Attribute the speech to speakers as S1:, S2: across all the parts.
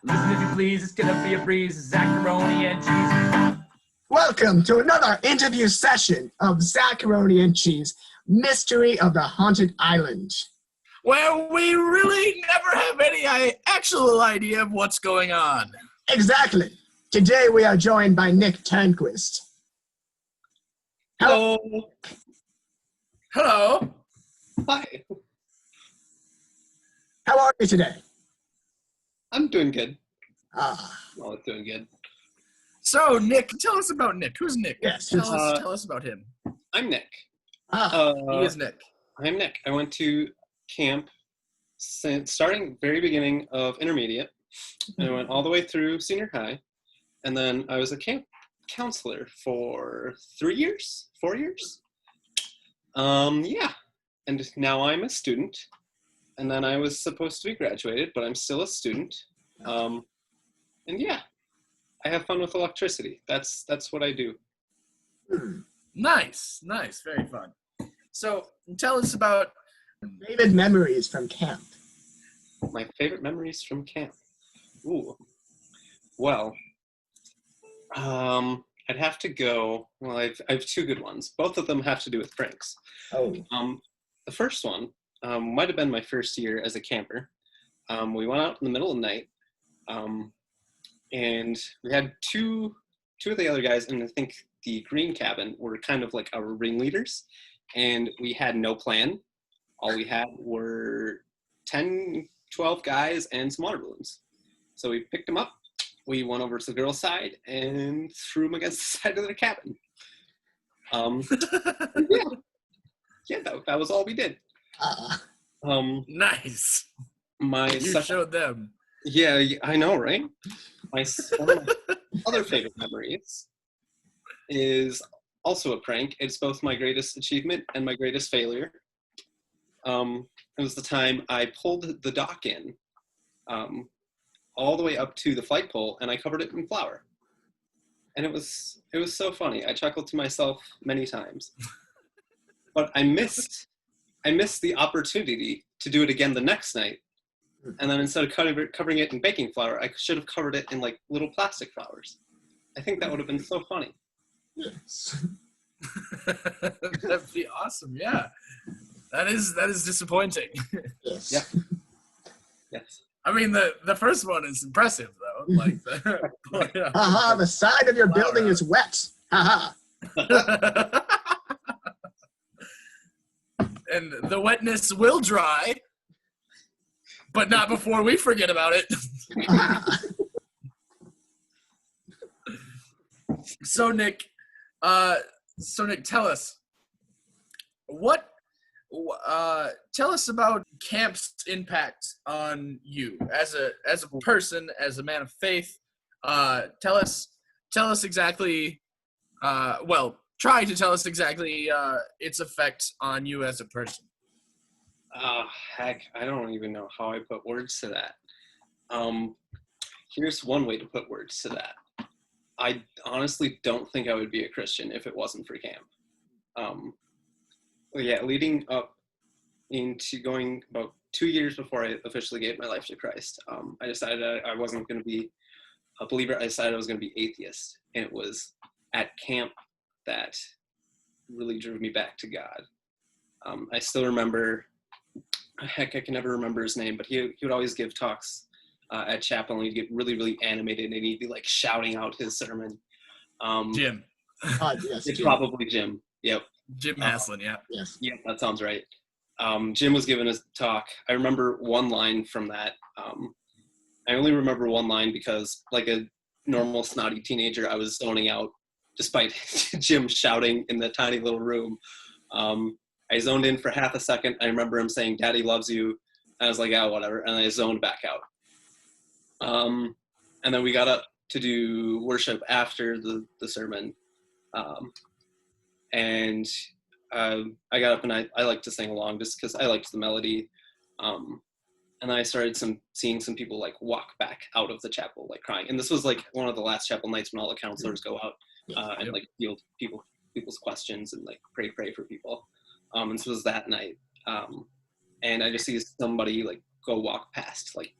S1: Listen if you please, it's gonna be a breeze. Zacaroni and cheese.
S2: Welcome to another interview session of Zacaroni and Cheese, Mystery of the Haunted Island.
S3: Where we really never have any actual idea of what's going on.
S2: Exactly. Today we are joined by Nick Turnquist.
S3: Hello. Hello.
S4: Hi,
S2: How are you today?
S4: I'm doing good.
S2: Well,
S4: Doing good.
S3: So, Nick, tell us about Nick. Who's Nick?
S2: Yes.
S3: Tell us about him.
S4: I'm Nick.
S3: Who is Nick?
S4: I'm Nick. I went to camp starting very beginning of intermediate, and I went all the way through senior high, and then I was a camp counselor for 4 years. Yeah, and now I'm a student, and then I was supposed to be graduated, but I'm still a student. And yeah, I have fun with electricity. That's what I do.
S3: Nice. Very fun. So, tell us about
S2: Favorite memories from camp.
S4: My favorite memories from camp. Ooh. Well, I'd have to go. Well, I have two good ones. Both of them have to do with pranks.
S2: Oh.
S4: The first one might have been my first year as a camper. We went out in the middle of the night, and we had two of the other guys, and I think the green cabin were kind of like our ringleaders, and we had no plan. All we had were 10, 12 guys and some water balloons. So we picked them up, we went over to the girls' side and threw them against the side of their cabin. Yeah, that was all we did.
S3: nice.
S4: You
S3: showed them.
S4: Yeah, I know, right? One of my other favorite memories is also a prank. It's both my greatest achievement and my greatest failure. It was the time I pulled the dock in all the way up to the flagpole, and I covered it in flour. And it was so funny. I chuckled to myself many times. But I missed the opportunity to do it again the next night. And then instead of covering it in baking flour, I should have covered it in like little plastic flowers. I think that would have been so funny.
S2: Yes.
S3: That'd be awesome. Yeah, that is disappointing.
S2: Yes.
S4: Yeah. Yes.
S3: I mean, the first one is impressive though. Like,
S2: The side of your building is wet.
S3: And the wetness will dry, but not before we forget about it. So Nick, tell us tell us about camp's impact on you as a person, as a man of faith. Tell us exactly. Try to tell us exactly its effect on you as a person.
S4: Heck, I don't even know how I put words to that. Here's one way to put words to that. I honestly don't think I would be a Christian if it wasn't for camp. Leading up into going about 2 years before I officially gave my life to Christ, I decided I wasn't going to be a believer. I decided I was going to be atheist. And it was at camp that really drew me back to God. I still remember, heck, I can never remember his name, but he would always give talks at chapel, and he'd get really, really animated, and he'd be like shouting out his sermon.
S3: Jim.
S2: Yes,
S4: It's
S2: Jim.
S4: Probably Jim. Yep.
S3: Jim Haslin, yeah.
S2: Yes.
S4: Yep, that sounds right. Jim was giving a talk. I remember one line from that. I only remember one line because, like a normal snotty teenager, I was zoning out despite Jim shouting in the tiny little room. I zoned in for half a second. I remember him saying, "Daddy loves you." I was like, "Oh, whatever." And I zoned back out. And then we got up to do worship after the sermon. And I got up and I liked to sing along just because I liked the melody. And then I started seeing some people like walk back out of the chapel, like crying. And this was like one of the last chapel nights when all the counselors go out and like field people's questions and like pray for people. And this was that night. And I just see somebody like go walk past, like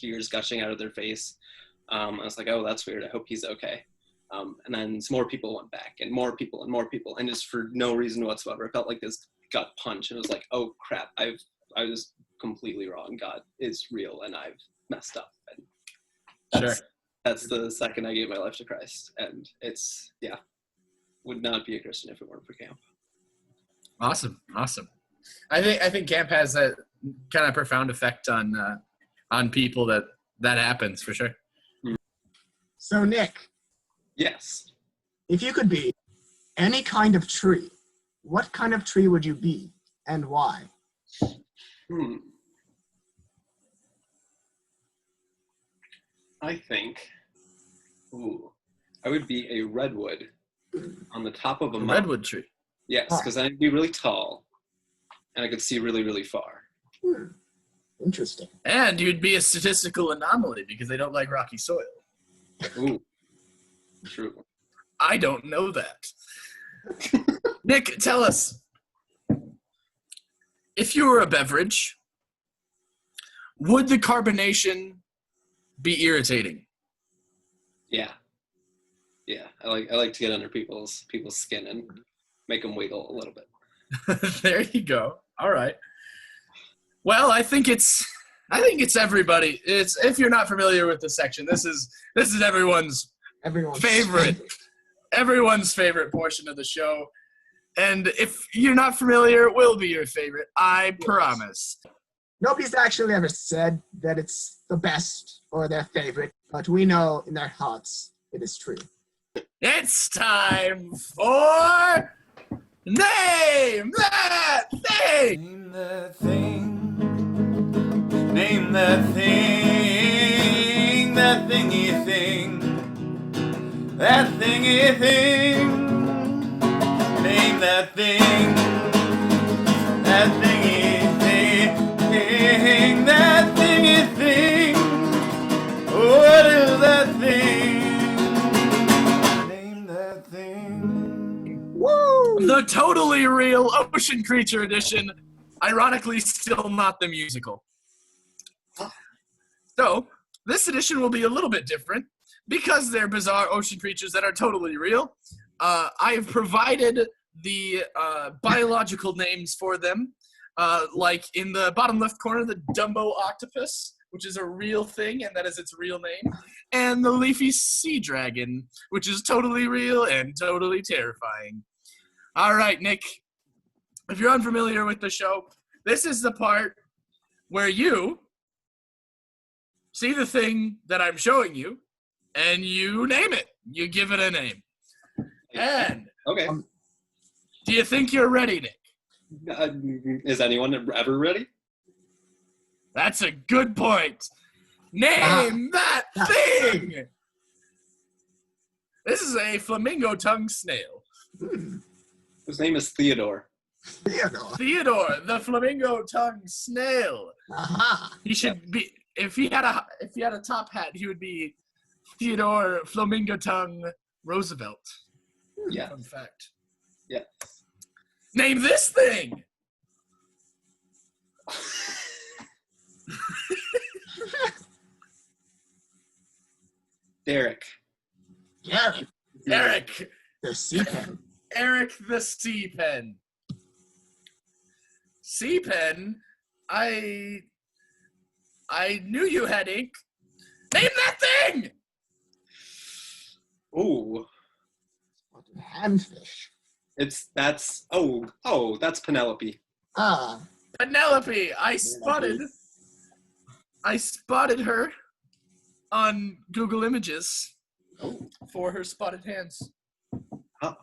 S4: tears gushing out of their face. I was like, oh, that's weird. I hope he's okay. And then some more people went back, and more people, and just for no reason whatsoever, it felt like this gut punch. And it was like, oh crap, I was completely wrong. God is real, and I've messed up. And that's the second I gave my life to Christ, and it's would not be a Christian if it weren't for camp.
S3: Awesome. I think camp has that kind of profound effect on people that happens for sure.
S2: So, Nick,
S4: Yes.
S2: if you could be any kind of tree, what kind of tree would you be, and why?
S4: I think, I would be a redwood on the top of a mountain.
S3: Redwood tree.
S4: Yes, because I'd be really tall, and I could see really, really far.
S2: Interesting.
S3: And you'd be a statistical anomaly because they don't like rocky soil.
S4: Ooh, true.
S3: I don't know that. Nick, tell us, if you were a beverage, would the carbonation be irritating?
S4: Yeah. I like to get under people's skin and make them wiggle a little bit.
S3: There you go. All right. Well, I think it's everybody. It's, if you're not familiar with the section, this is everyone's favorite. Everyone's favorite portion of the show. And if you're not familiar, it will be your favorite. I promise.
S2: Nobody's actually ever said that it's the best or their favorite, but we know in their hearts it is true.
S3: It's time for Name That Thing!
S5: Name that thing. Name that thing. That thingy thing. That thingy thing. Name that thing. That thingy thing. That thingy thing. What is that thing? Name that thing.
S2: Woo!
S3: The totally real Ocean Creature Edition, ironically still not the musical. So, this edition will be a little bit different because they're bizarre ocean creatures that are totally real. I have provided the biological names for them, like in the bottom left corner, the Dumbo octopus, which is a real thing, and that is its real name, and the leafy sea dragon, which is totally real and totally terrifying. All right, Nick, if you're unfamiliar with the show, this is the part where you see the thing that I'm showing you, and you name it. You give it a name. And
S4: Okay.
S3: do you think you're ready, Nick?
S4: Is anyone ever ready?
S3: That's a good point. Name that thing! This is a flamingo tongue snail.
S4: His name is Theodore.
S2: Theodore.
S3: Theodore, the flamingo tongue snail.
S2: Aha.
S3: He should be, if he had a top hat, he would be Theodore Flamingo Tongue Roosevelt.
S4: Yeah.
S3: Fun fact.
S4: Yeah.
S3: Name this thing!
S4: Derek.
S2: Gary.
S3: Eric.
S2: The sea pen.
S3: Eric the Sea Pen. Sea Pen, I knew you had ink. Name that thing!
S4: Ooh.
S2: Handfish.
S4: That's Penelope.
S2: Ah.
S3: Penelope, I spotted her on Google Images for her spotted hands.
S4: Oh.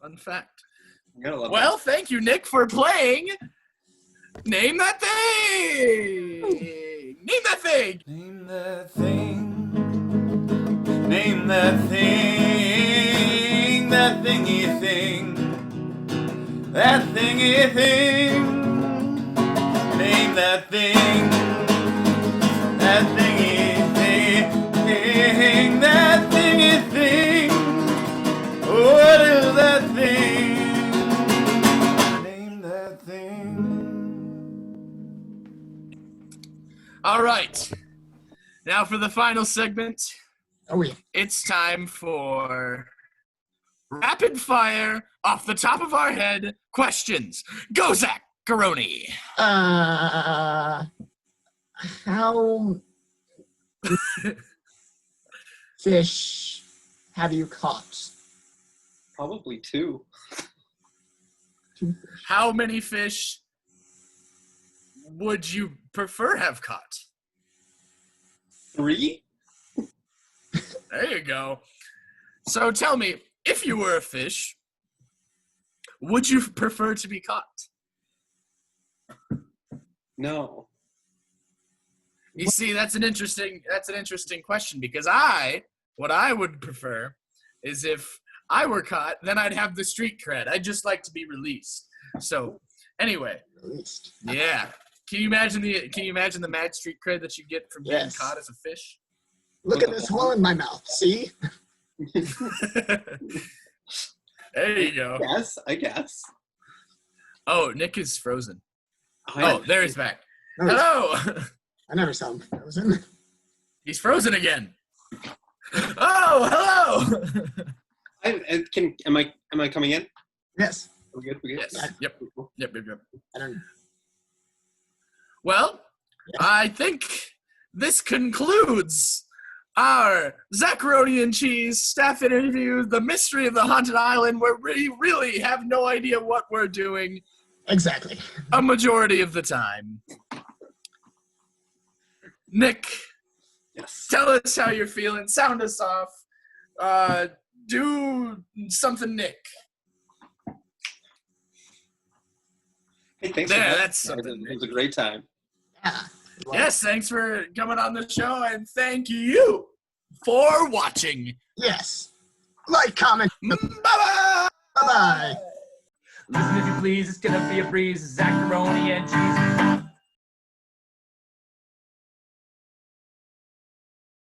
S3: Fun fact.
S4: You gotta love
S3: Well, thank you, Nick, for playing. Name that thing. Name that thing.
S5: Name that thing. Name that thing. That thingy thing. That thingy thing. Name that thing. That thingy thing. That thingy thing. What is that thing? Name that thing.
S3: All right. Now for the final segment,
S2: Oh, yeah.
S3: it's time for rapid fire, off the top of our head, questions. Go, Zacaroni.
S2: How fish have you caught?
S4: Probably 2.
S2: 2 fish.
S3: How many fish would you prefer have caught?
S4: 3?
S3: There you go. So tell me, if you were a fish, would you prefer to be caught?
S4: No.
S3: You see, that's an interesting question, because what I would prefer is if I were caught, then I'd have the street cred. I'd just like to be released. So anyway,
S2: Released.
S3: yeah. Can you imagine the mad street cred that you get from being
S2: Yes.
S3: caught as a fish?
S2: Look at this hole in my mouth. See?
S3: There you go.
S4: Yes, I guess.
S3: Oh, Nick is frozen.
S4: I-
S3: Oh, there he's back.
S2: No,
S3: Hello.
S2: I never saw him frozen.
S3: He's frozen again. Oh, hello.
S4: Am I coming in?
S2: Yes.
S4: We good? We good?
S3: Yes. Yep. Yep.
S2: I don't.
S3: Well, I think this concludes our Zacaroni and Cheese staff interview, The Mystery of the Haunted Island, where we really have no idea what we're doing
S2: Exactly.
S3: a majority of the time. Nick,
S4: Yes.
S3: tell us how you're feeling. Sound us off. Do something, Nick.
S4: Hey, thanks
S3: There,
S4: for that.
S3: that's something.
S4: It was a great time.
S2: Yeah. Well,
S3: Yes, thanks for coming on the show, and thank you for watching.
S2: Yes. Like, comment.
S3: Bye-bye!
S2: Bye-bye.
S1: Listen if you please, it's gonna be a breeze. Zacaroni and cheese.